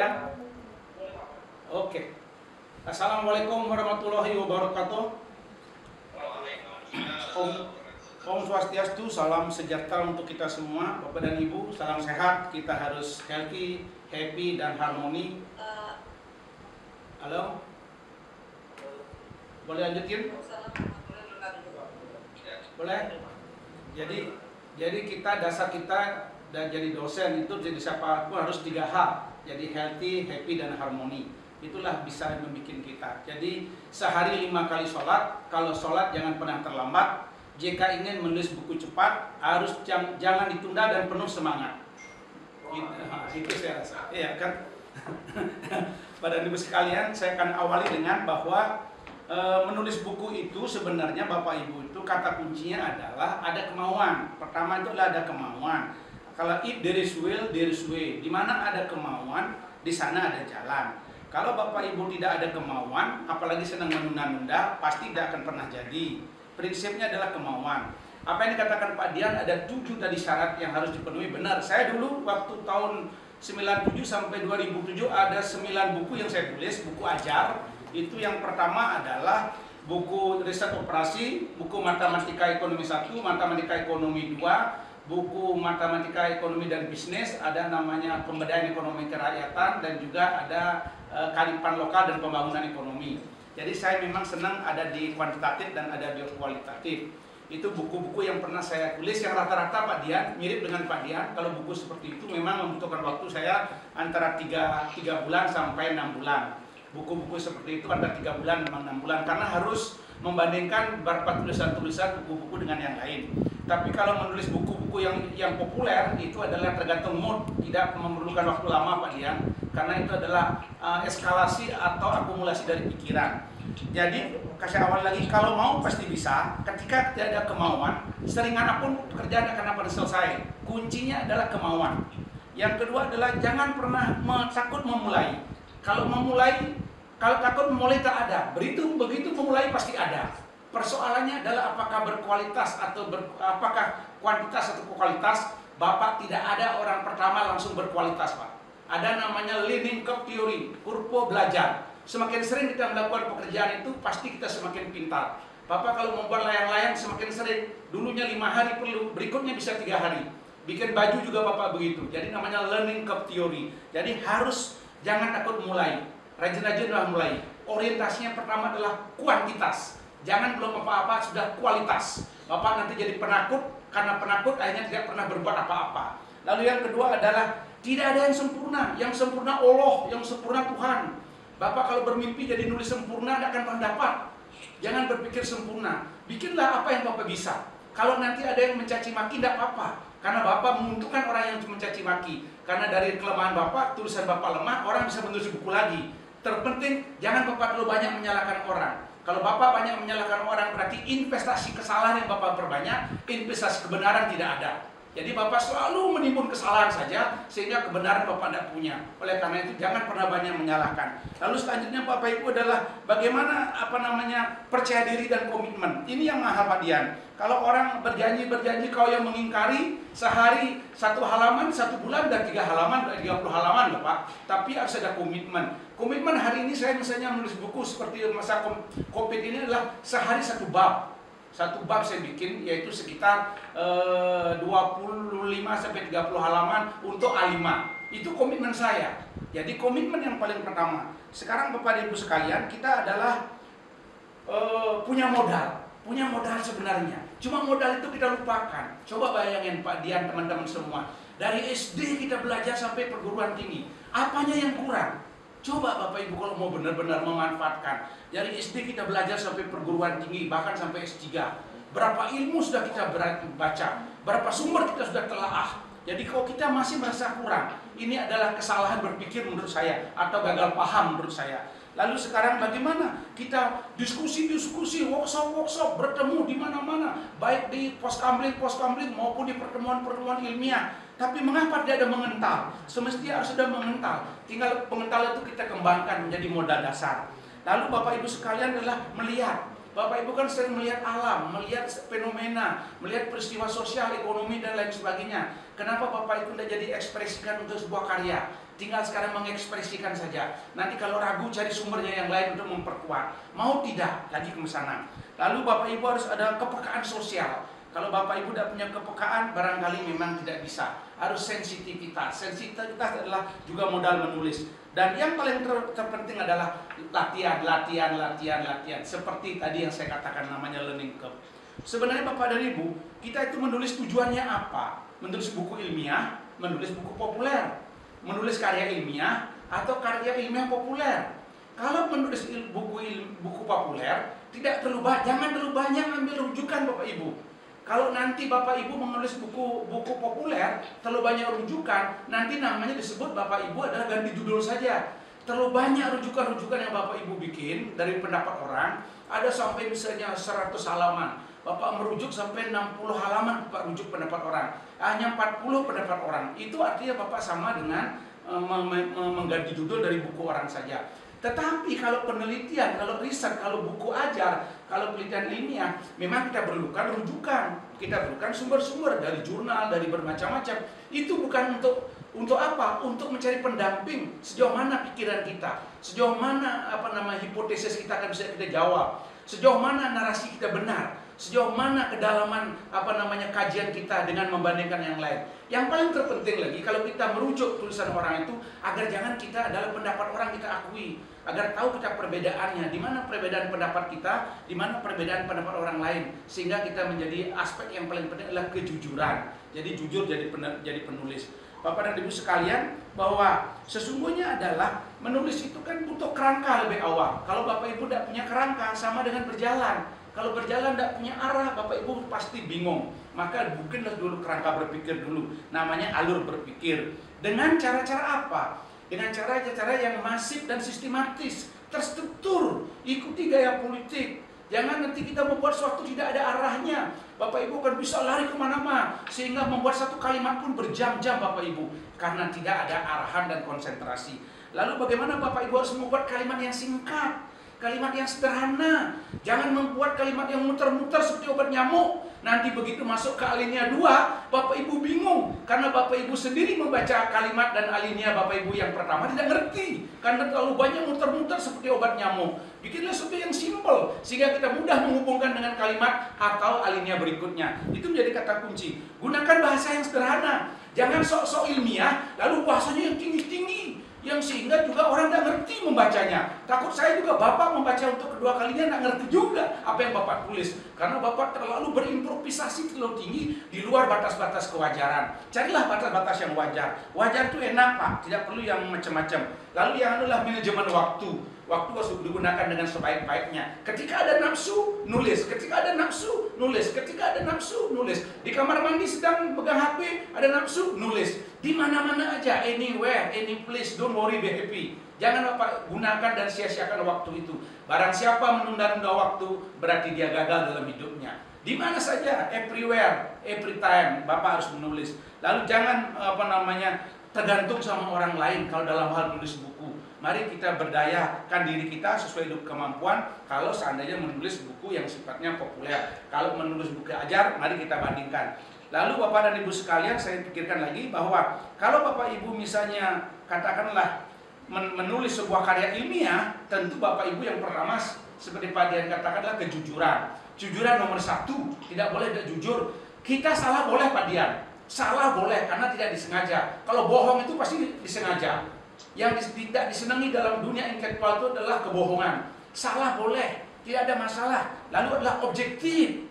Dian? Oke. Assalamualaikum warahmatullahi wabarakatuh. Om Swastiastu, salam sejahtera untuk kita semua, Bapak dan Ibu, salam sehat. Kita harus healthy, happy, dan harmoni. Halo? Boleh lanjutin? Boleh? Jadi kita, dasar kita dan jadi dosen itu jadi siapapun harus 3H. Jadi healthy, happy, dan harmoni. Itulah bisa membuat kita. Jadi sehari 5 kali sholat. Kalau sholat jangan pernah terlambat. Jika ingin menulis buku cepat, harus jangan ditunda dan penuh semangat. Itu saya rasa. Iya kan? Pada ibu sekalian, saya akan awali dengan bahwa menulis buku itu sebenarnya Bapak Ibu itu kata kuncinya adalah ada kemauan. Pertama itu adalah ada kemauan. Kalau if there is will, there is way. Di mana ada kemauan, di sana ada jalan. Kalau Bapak Ibu tidak ada kemauan, apalagi senang menunda-nunda, pasti tidak akan pernah jadi. Prinsipnya adalah kemauan. Apa yang dikatakan Pak Dian, ada 7 tadi syarat yang harus dipenuhi. Benar, saya dulu waktu tahun 97 sampai 2007 ada 9 buku yang saya tulis, buku ajar. Itu yang pertama adalah buku riset operasi, buku matematika ekonomi 1, matematika ekonomi 2, buku matematika ekonomi dan bisnis, ada namanya pemberdayaan ekonomi kerakyatan, dan juga ada kalipan lokal dan pembangunan ekonomi. Jadi saya memang senang ada di kuantitatif dan ada di kualitatif. Itu buku-buku yang pernah saya tulis yang rata-rata Pak Dian, mirip dengan Pak Dian. Kalau buku seperti itu memang membutuhkan waktu saya antara 3 bulan sampai 6 bulan. Buku-buku seperti itu antara 3 bulan memang 6 bulan, karena harus membandingkan beberapa tulisan-tulisan buku-buku dengan yang lain. Tapi kalau menulis buku-buku yang populer itu adalah tergantung mood, tidak memerlukan waktu lama Pak Dian, karena itu adalah eskalasi atau akumulasi dari pikiran. Jadi kasih awal lagi, kalau mau pasti bisa. Ketika tidak ada kemauan, seringan apapun pekerjaan akan dapat selesai. Kuncinya adalah kemauan. Yang kedua adalah jangan pernah takut memulai. Kalau takut memulai tak ada. Begitu memulai pasti ada. Persoalannya adalah apakah berkualitas atau apakah kuantitas atau kualitas. Bapak tidak ada orang pertama langsung berkualitas, Pak. Ada namanya learning curve theory, kurva belajar. Semakin sering kita melakukan pekerjaan itu, pasti kita semakin pintar. Bapak kalau membuat layang-layang semakin sering, dulunya 5 hari perlu, berikutnya bisa 3 hari. Bikin baju juga Bapak begitu. Jadi namanya learning curve theory. Jadi harus jangan takut mulai. Rajin-rajinlah mulai. Orientasinya pertama adalah kuantitas. Jangan belum apa-apa sudah kualitas. Bapak nanti jadi penakut, karena penakut akhirnya tidak pernah berbuat apa-apa. Lalu yang kedua adalah tidak ada yang sempurna. Yang sempurna Allah, yang sempurna Tuhan. Bapak kalau bermimpi jadi nulis sempurna tidak akan pernah dapat. Jangan berpikir sempurna. Bikinlah apa yang Bapak bisa. Kalau nanti ada yang mencaci maki tidak apa-apa, karena Bapak menguntungkan orang yang mencaci maki. Karena dari kelemahan Bapak, tulisan Bapak lemah, orang bisa menulis buku lagi. Terpenting jangan Bapak terlalu banyak menyalahkan orang. Kalau Bapak banyak menyalahkan orang, berarti investasi kesalahan yang Bapak perbanyak, investasi kebenaran tidak ada. Jadi Bapak selalu menimbun kesalahan saja, sehingga kebenaran Bapak tidak punya. Oleh karena itu jangan pernah banyak menyalahkan. Lalu selanjutnya Bapak Ibu adalah bagaimana percaya diri dan komitmen. Ini yang mahal Pak Dian. Kalau orang berjanji kau yang mengingkari, sehari 1 halaman, 1 bulan dan 3 halaman, 30 halaman Bapak. Tapi harus ada komitmen. Komitmen hari ini saya misalnya menulis buku seperti masa COVID ini adalah sehari 1 bab. 1 bab saya bikin, yaitu sekitar 25 sampai 30 halaman untuk A5. Itu komitmen saya. Jadi komitmen yang paling pertama. Sekarang Bapak dan Ibu sekalian, kita adalah punya modal sebenarnya. Cuma modal itu kita lupakan. Coba bayangin Pak Dian, teman-teman semua. Dari SD kita belajar sampai perguruan tinggi. Apanya yang kurang? Coba Bapak Ibu kalau mau benar-benar memanfaatkan. Dari SD kita belajar sampai perguruan tinggi, bahkan sampai S3. Berapa ilmu sudah kita baca, berapa sumber kita sudah telaah. Jadi kalau kita masih merasa kurang, ini adalah kesalahan berpikir menurut saya, atau gagal paham menurut saya. Lalu sekarang bagaimana kita diskusi, workshop, bertemu di mana-mana, baik di pos-kamling maupun di pertemuan-pertemuan ilmiah. Tapi mengapa tidak ada mengental? Semestinya harus ada mengental. Tinggal pengental itu kita kembangkan menjadi modal dasar. Lalu Bapak Ibu sekalian adalah melihat. Bapak Ibu kan sering melihat alam, melihat fenomena, melihat peristiwa sosial, ekonomi dan lain sebagainya. Kenapa Bapak Ibu tidak jadi ekspresikan untuk sebuah karya? Tinggal sekarang mengekspresikan saja. Nanti kalau ragu cari sumbernya yang lain untuk memperkuat. Mau tidak lagi ke sana. Lalu Bapak Ibu harus ada kepekaan sosial. Kalau Bapak Ibu tidak punya kepekaan, barangkali memang tidak bisa. Harus sensitivitas. Sensitivitas adalah juga modal menulis. Dan yang paling terpenting adalah latihan. Seperti tadi yang saya katakan namanya learning curve. Sebenarnya Bapak dan Ibu, kita itu menulis tujuannya apa? Menulis buku ilmiah, menulis buku populer, menulis karya ilmiah, atau karya ilmiah populer. Kalau menulis buku populer, jangan terlalu banyak ambil rujukan Bapak Ibu. Kalau nanti Bapak Ibu menulis buku populer, terlalu banyak rujukan, nanti namanya disebut Bapak Ibu adalah ganti judul saja. Terlalu banyak rujukan-rujukan yang Bapak Ibu bikin dari pendapat orang, ada sampai misalnya 100 halaman. Bapak merujuk sampai 60 halaman Bapak rujuk pendapat orang. Hanya 40 pendapat orang. Itu artinya Bapak sama dengan mengganti judul dari buku orang saja. Tetapi kalau penelitian, kalau riset, kalau buku ajar, kalau penelitian ilmiah, memang kita perlukan rujukan. Kita perlukan sumber-sumber dari jurnal, dari bermacam-macam. Itu bukan untuk apa? Untuk mencari pendamping sejauh mana pikiran kita, sejauh mana hipotesis kita akan bisa kita jawab, sejauh mana narasi kita benar, sejauh mana kedalaman kajian kita dengan membandingkan yang lain. Yang paling terpenting lagi, kalau kita merujuk tulisan orang itu, agar jangan kita adalah pendapat orang kita akui, agar tahu kita perbedaannya, di mana perbedaan pendapat kita, di mana perbedaan pendapat orang lain, sehingga kita menjadi aspek yang paling penting adalah kejujuran. Jadi jujur jadi penulis. Bapak dan Ibu sekalian, bahwa sesungguhnya adalah menulis itu kan butuh kerangka lebih awal. Kalau Bapak Ibu tidak punya kerangka, sama dengan berjalan. Kalau berjalan tidak punya arah, Bapak Ibu pasti bingung. Maka bikinlah dulu kerangka berpikir dulu. Namanya alur berpikir. Dengan cara-cara apa? Dengan cara-cara yang masif dan sistematis, terstruktur, ikuti gaya politik. Jangan nanti kita membuat sesuatu tidak ada arahnya. Bapak Ibu kan bisa lari kemana-mana, sehingga membuat satu kalimat pun berjam-jam Bapak Ibu, karena tidak ada arahan dan konsentrasi. Lalu bagaimana Bapak Ibu harus membuat kalimat yang singkat, kalimat yang sederhana. Jangan membuat kalimat yang muter-muter seperti obat nyamuk. Nanti begitu masuk ke alinea 2, Bapak Ibu bingung. Karena Bapak Ibu sendiri membaca kalimat dan alinea Bapak Ibu yang pertama tidak ngerti. Karena terlalu banyak muter-muter seperti obat nyamuk. Bikinlah sesuatu yang simpel, sehingga kita mudah menghubungkan dengan kalimat atau alinea berikutnya. Itu menjadi kata kunci. Gunakan bahasa yang sederhana. Jangan sok-sok ilmiah, lalu bahasanya yang tinggi-tinggi, yang sehingga juga orang tidak ngerti membacanya. Takut saya juga Bapak membaca untuk kedua kalinya tidak ngerti juga apa yang Bapak tulis, karena Bapak terlalu berimprovisasi terlalu tinggi di luar batas-batas kewajaran. Carilah batas-batas yang wajar. Wajar itu enak Pak, tidak perlu yang macam-macam. Lalu yang adalah manajemen waktu. Waktu harus digunakan dengan sebaik-baiknya. Ketika ada nafsu, nulis. Ketika ada nafsu, nulis. Ketika ada nafsu, nulis. Di kamar mandi sedang pegang HP, ada nafsu, nulis. Di mana-mana aja, anywhere, any place, don't worry, be happy. Jangan Bapak gunakan dan sia-siakan waktu itu. Barang siapa menunda-nunda waktu, berarti dia gagal dalam hidupnya. Di mana saja, everywhere, every time, Bapak harus menulis. Lalu jangan tergantung sama orang lain kalau dalam hal menulis buku. Mari kita berdayakan diri kita sesuai hidup kemampuan. Kalau seandainya menulis buku yang sifatnya populer, kalau menulis buku ajar, mari kita bandingkan. Lalu Bapak dan Ibu sekalian, saya pikirkan lagi bahwa kalau Bapak Ibu misalnya katakanlah menulis sebuah karya ilmiah, tentu Bapak Ibu yang pertama seperti Pak Dian katakan adalah kejujuran. Jujuran nomor 1, tidak boleh tidak jujur. Kita salah boleh Pak Dian, salah boleh karena tidak disengaja. Kalau bohong itu pasti disengaja. Yang tidak disenangi dalam dunia intelektual itu adalah kebohongan. Salah boleh, tidak ada masalah. Lalu adalah objektif.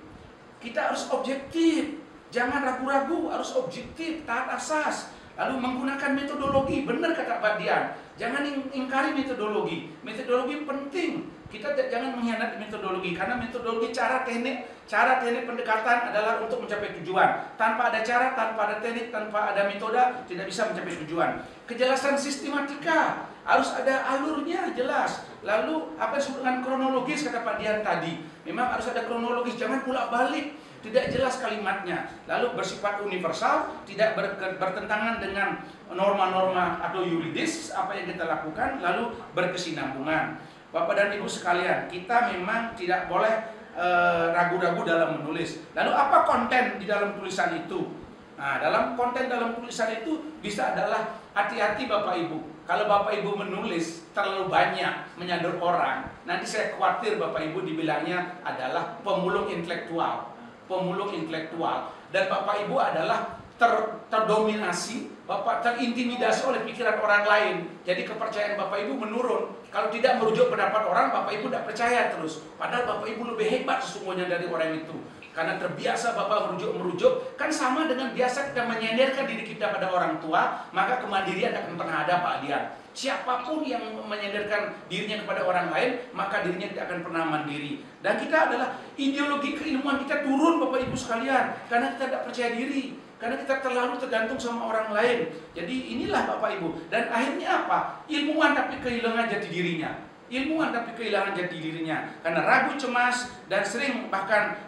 Kita harus objektif. Jangan ragu-ragu, harus objektif, taat asas. Lalu menggunakan metodologi, benar kata Pak Dian. Jangan ingkari metodologi. Metodologi penting. Kita jangan mengkhianati metodologi, karena metodologi cara teknik pendekatan adalah untuk mencapai tujuan. Tanpa ada cara, tanpa ada teknik, tanpa ada metode, tidak bisa mencapai tujuan. Kejelasan sistematika, harus ada alurnya jelas. Lalu apa yang disebut dengan kronologis kata Pak Dian tadi, memang harus ada kronologis, jangan bolak-balik. Tidak jelas kalimatnya, lalu bersifat universal, tidak bertentangan dengan norma-norma atau yuridis apa yang kita lakukan, lalu berkesinambungan. Bapak dan Ibu sekalian, kita memang tidak boleh ragu-ragu dalam menulis. Lalu apa konten di dalam tulisan itu? Nah, dalam konten dalam tulisan itu bisa adalah hati-hati Bapak Ibu. Kalau Bapak Ibu menulis terlalu banyak menyandung orang, nanti saya khawatir Bapak Ibu dibilangnya adalah pemulung intelektual. Pemulung intelektual. Dan Bapak Ibu adalah terdominasi, Bapak terintimidasi oleh pikiran orang lain. Jadi kepercayaan Bapak Ibu menurun. Kalau tidak merujuk pendapat orang, Bapak Ibu tidak percaya terus. Padahal Bapak Ibu lebih hebat sesungguhnya dari orang itu. Karena terbiasa Bapak merujuk, kan sama dengan biasa kita menyenderkan diri kita pada orang tua, maka kemandirian akan pernah ada Pak Dian. Siapapun yang menyenderkan dirinya kepada orang lain, maka dirinya tidak akan pernah mandiri. Dan kita adalah ideologi keilmuan kita turun Bapak Ibu sekalian, karena kita tidak percaya diri. Karena kita terlalu tergantung sama orang lain. Jadi inilah Bapak Ibu. Dan akhirnya apa? Ilmuwan tapi kehilangan jati dirinya. Ilmuwan tapi kehilangan jati dirinya. Karena ragu, cemas, dan sering bahkan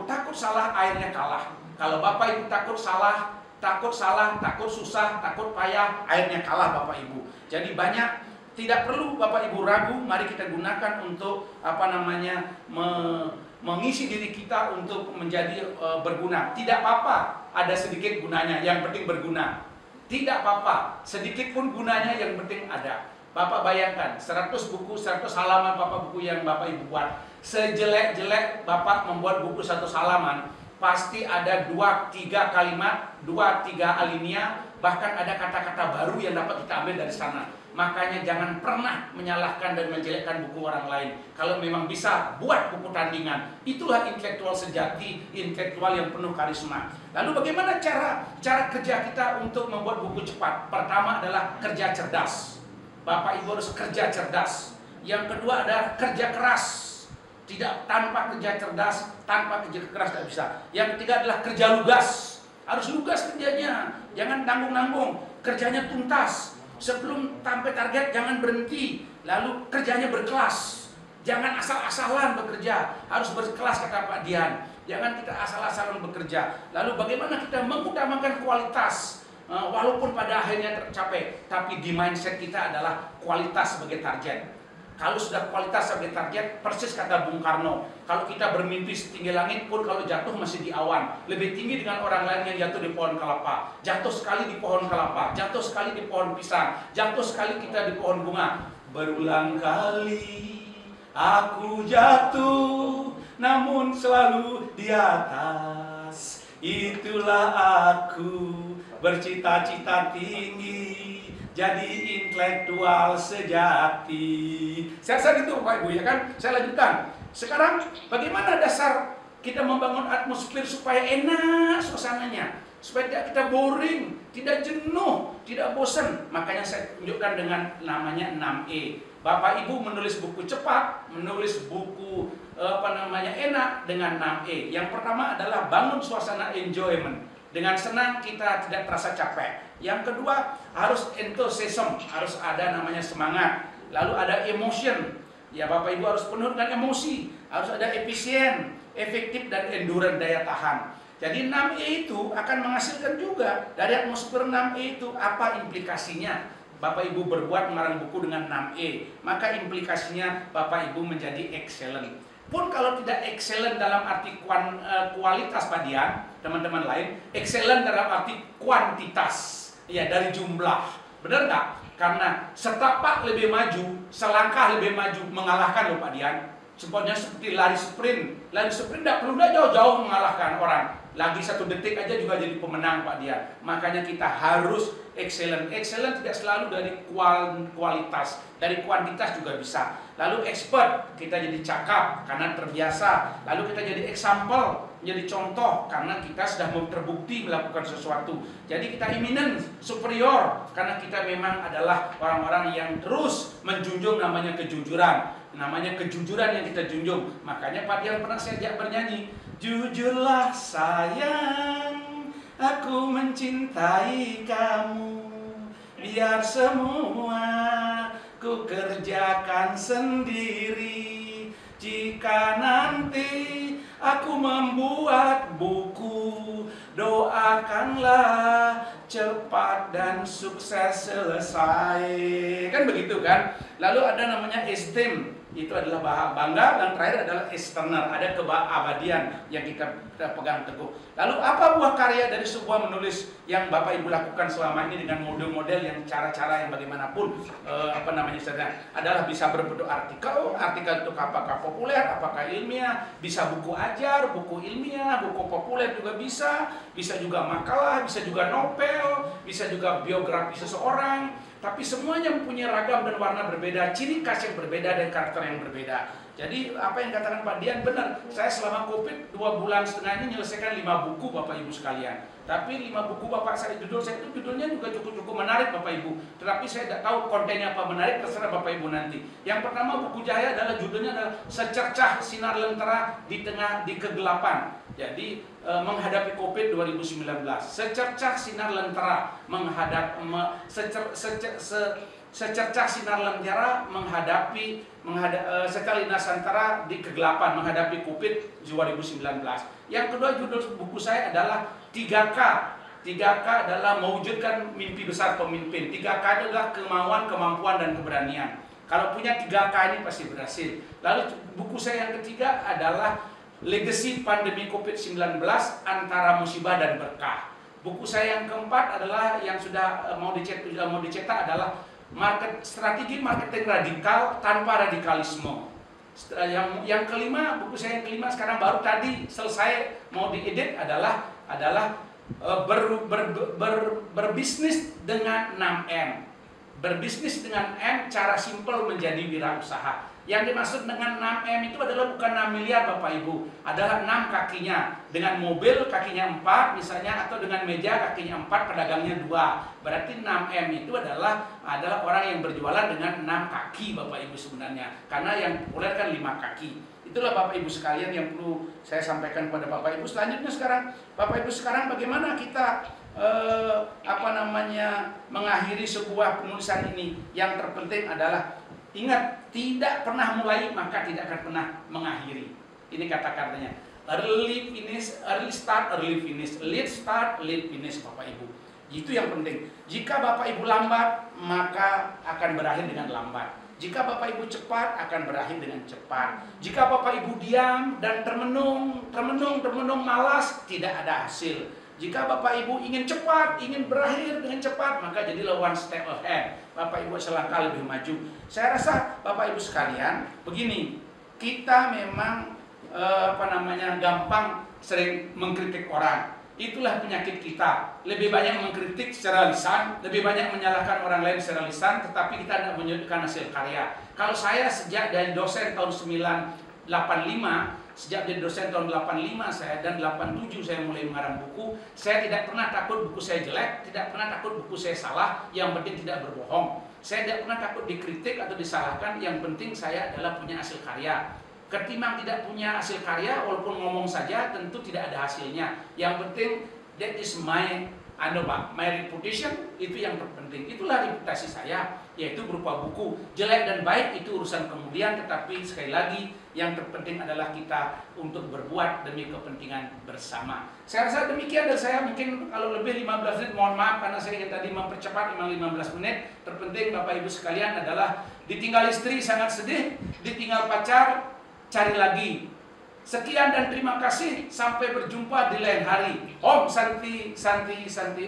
takut salah, akhirnya kalah. Kalau Bapak Ibu takut salah, takut susah, takut payah, akhirnya kalah Bapak Ibu. Jadi banyak, tidak perlu Bapak Ibu ragu, mari kita gunakan untuk mengisi diri kita untuk menjadi berguna. Tidak apa-apa ada sedikit gunanya, yang penting berguna. Tidak apa-apa, sedikit pun gunanya, yang penting ada. Bapak bayangkan, 100 buku, 100 halaman Bapak buku yang Bapak Ibu buat. Sejelek-jelek Bapak membuat buku 100 halaman, pasti ada 2-3 kalimat, 2-3 alinea, bahkan ada kata-kata baru yang dapat kita ambil dari sana. Makanya jangan pernah menyalahkan dan menjelekkan buku orang lain. Kalau memang bisa, buat buku tandingan. Itulah intelektual sejati, intelektual yang penuh karisma. Lalu bagaimana cara kerja kita untuk membuat buku cepat? Pertama adalah kerja cerdas. Bapak Ibu harus kerja cerdas. Yang kedua adalah kerja keras. Tidak, tanpa kerja cerdas, tanpa kerja keras tidak bisa. Yang ketiga adalah kerja lugas. Harus lugas kerjanya. Jangan nanggung-nanggung. Kerjanya tuntas. Sebelum sampai target jangan berhenti. Lalu kerjanya berkelas. Jangan asal-asalan bekerja. Harus berkelas kata Pak Dian. Jangan kita asal-asalan bekerja. Lalu bagaimana kita mengutamakan kualitas, walaupun pada akhirnya tercapai, tapi di mindset kita adalah kualitas sebagai target. Kalau sudah kualitas sebagai target, persis kata Bung Karno, kalau kita bermimpi setinggi langit pun kalau jatuh masih di awan. Lebih tinggi dengan orang lain yang jatuh di pohon kelapa. Jatuh sekali di pohon kelapa, jatuh sekali di pohon pisang, jatuh sekali kita di pohon bunga. Berulang kali aku jatuh, namun selalu di atas. Itulah aku bercita-cita tinggi, jadi intelektual sejati. Saya rasa gitu Bapak Ibu ya kan. Saya lanjutkan. Sekarang bagaimana dasar kita membangun atmosfer supaya enak suasananya, supaya tidak kita boring, tidak jenuh, tidak bosan. Makanya saya tunjukkan dengan namanya 6E. Bapak Ibu menulis buku cepat, menulis buku enak dengan 6E. Yang pertama adalah bangun suasana enjoyment. Dengan senang kita tidak terasa capek. Yang kedua harus enthusiasm, harus ada namanya semangat. Lalu ada emotion. Ya Bapak Ibu harus penuh dengan emosi. Harus ada efisien, efektif, dan endurance, daya tahan. Jadi 6E itu akan menghasilkan juga dari atmosfer 6E itu apa implikasinya. Bapak Ibu berbuat mengarang buku dengan 6E, maka implikasinya Bapak Ibu menjadi excellent. Pun kalau tidak excellent dalam arti kualitas Pak Dian, teman-teman lain, excellent dalam arti kuantitas, ya dari jumlah. Benar nggak? Karena setapak lebih maju, selangkah lebih maju mengalahkan loh Pak Dian. Seperti lari sprint. Lari sprint tidak perlu jauh-jauh mengalahkan orang. Lagi 1 detik aja juga jadi pemenang Pak Dian. Makanya kita harus excellent. Excellent tidak selalu dari kualitas, dari kuantitas juga bisa. Lalu expert, kita jadi cakap karena terbiasa. Lalu kita jadi example, menjadi contoh karena kita sudah terbukti melakukan sesuatu. Jadi kita eminent, superior karena kita memang adalah orang-orang yang terus menjunjung namanya kejujuran. Namanya kejujuran yang kita junjung. Makanya Pak Dian pernah saya ajak bernyanyi, jujurlah sayang, aku mencintai kamu, biar semua ku kerjakan sendiri. Jika nanti aku membuat buku, doakanlah cepat dan sukses selesai. Kan begitu kan. Lalu ada namanya esteem, itu adalah bangga, dan terakhir adalah external, ada keabadian yang kita pegang teguh. Lalu apa buah karya dari sebuah menulis yang Bapak Ibu lakukan selama ini dengan model-model yang cara-cara yang bagaimanapun adalah bisa berbentuk artikel itu apakah populer, apakah ilmiah, bisa buku ajar, buku ilmiah, buku populer juga bisa juga makalah, bisa juga novel, bisa juga biografi seseorang, tapi semuanya mempunyai ragam dan warna berbeda, ciri khas yang berbeda dan karakter yang berbeda. Jadi apa yang katakan Pak Dian benar, saya selama Covid 2,5 bulan ini menyelesaikan 5 buku Bapak Ibu sekalian. Tapi 5 buku Bapak saya, judulnya juga cukup menarik Bapak Ibu. Tetapi saya tidak tahu kontennya apa menarik, terserah Bapak Ibu nanti. Yang pertama buku Cahaya adalah judulnya adalah Secercah Sinar Lentera di Kegelapan. Jadi menghadapi Covid 2019, secercah sinar lentera secercah sinar lentera sekali Nusantara di kegelapan menghadapi Covid 2019. Yang kedua judul buku saya adalah 3K. 3K adalah mewujudkan mimpi besar pemimpin. 3K adalah kemauan, kemampuan, dan keberanian. Kalau punya 3K ini pasti berhasil. Lalu buku saya yang ketiga adalah Legasi Pandemi Covid-19 Antara Musibah dan Berkah. Buku saya yang keempat adalah yang sudah mau dicetak adalah Strategi Marketing Radikal Tanpa Radikalisme. Yang kelima, buku saya yang kelima sekarang baru tadi selesai mau diedit adalah berbisnis dengan 6M. Berbisnis dengan M, cara simpel menjadi wirausaha. Yang dimaksud dengan 6M itu adalah bukan 6 miliar Bapak Ibu, adalah 6 kakinya. Dengan mobil kakinya 4 misalnya, atau dengan meja kakinya 4, pedagangnya 2. Berarti 6M itu adalah orang yang berjualan dengan 6 kaki Bapak Ibu sebenarnya. Karena yang populer kan 5 kaki. Itulah Bapak Ibu sekalian yang perlu saya sampaikan kepada Bapak Ibu. Selanjutnya sekarang, Bapak Ibu sekarang bagaimana kita mengakhiri sebuah penulisan ini. Yang terpenting adalah ingat, tidak pernah mulai maka tidak akan pernah mengakhiri. Ini kata-katanya. Early finish, early start, early finish. Late start, late finish Bapak Ibu. Itu yang penting. Jika Bapak Ibu lambat, maka akan berakhir dengan lambat. Jika Bapak Ibu cepat, akan berakhir dengan cepat. Jika Bapak Ibu diam dan termenung, malas, tidak ada hasil. Jika Bapak Ibu ingin cepat, ingin berakhir dengan cepat, maka jadilah one step ahead. Bapak Ibu selangkah lebih maju. Saya rasa Bapak Ibu sekalian, begini, kita memang gampang sering mengkritik orang. Itulah penyakit kita. Lebih banyak mengkritik secara lisan, lebih banyak menyalahkan orang lain secara lisan, tetapi kita tidak menunjukkan hasil karya. Kalau saya sejak dari dosen tahun 1985, sejak jadi dosen tahun 85 saya dan 87 saya mulai mengarang buku. Saya tidak pernah takut buku saya jelek, tidak pernah takut buku saya salah, yang penting tidak berbohong. Saya tidak pernah takut dikritik atau disalahkan, yang penting saya adalah punya hasil karya. Ketimbang tidak punya hasil karya, walaupun ngomong saja tentu tidak ada hasilnya. Yang penting that is my reputation, itu yang terpenting. Itulah reputasi saya, yaitu berupa buku. Jelek dan baik itu urusan kemudian, tetapi sekali lagi yang terpenting adalah kita untuk berbuat demi kepentingan bersama. Saya rasa demikian dari saya. Mungkin kalau lebih 15 menit mohon maaf, karena saya ingin tadi mempercepat memang 15 menit. Terpenting Bapak Ibu sekalian adalah ditinggal istri sangat sedih, ditinggal pacar cari lagi. Sekian dan terima kasih. Sampai berjumpa di lain hari. Om Santi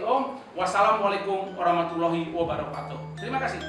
Om. Wassalamualaikum warahmatullahi wabarakatuh. Terima kasih.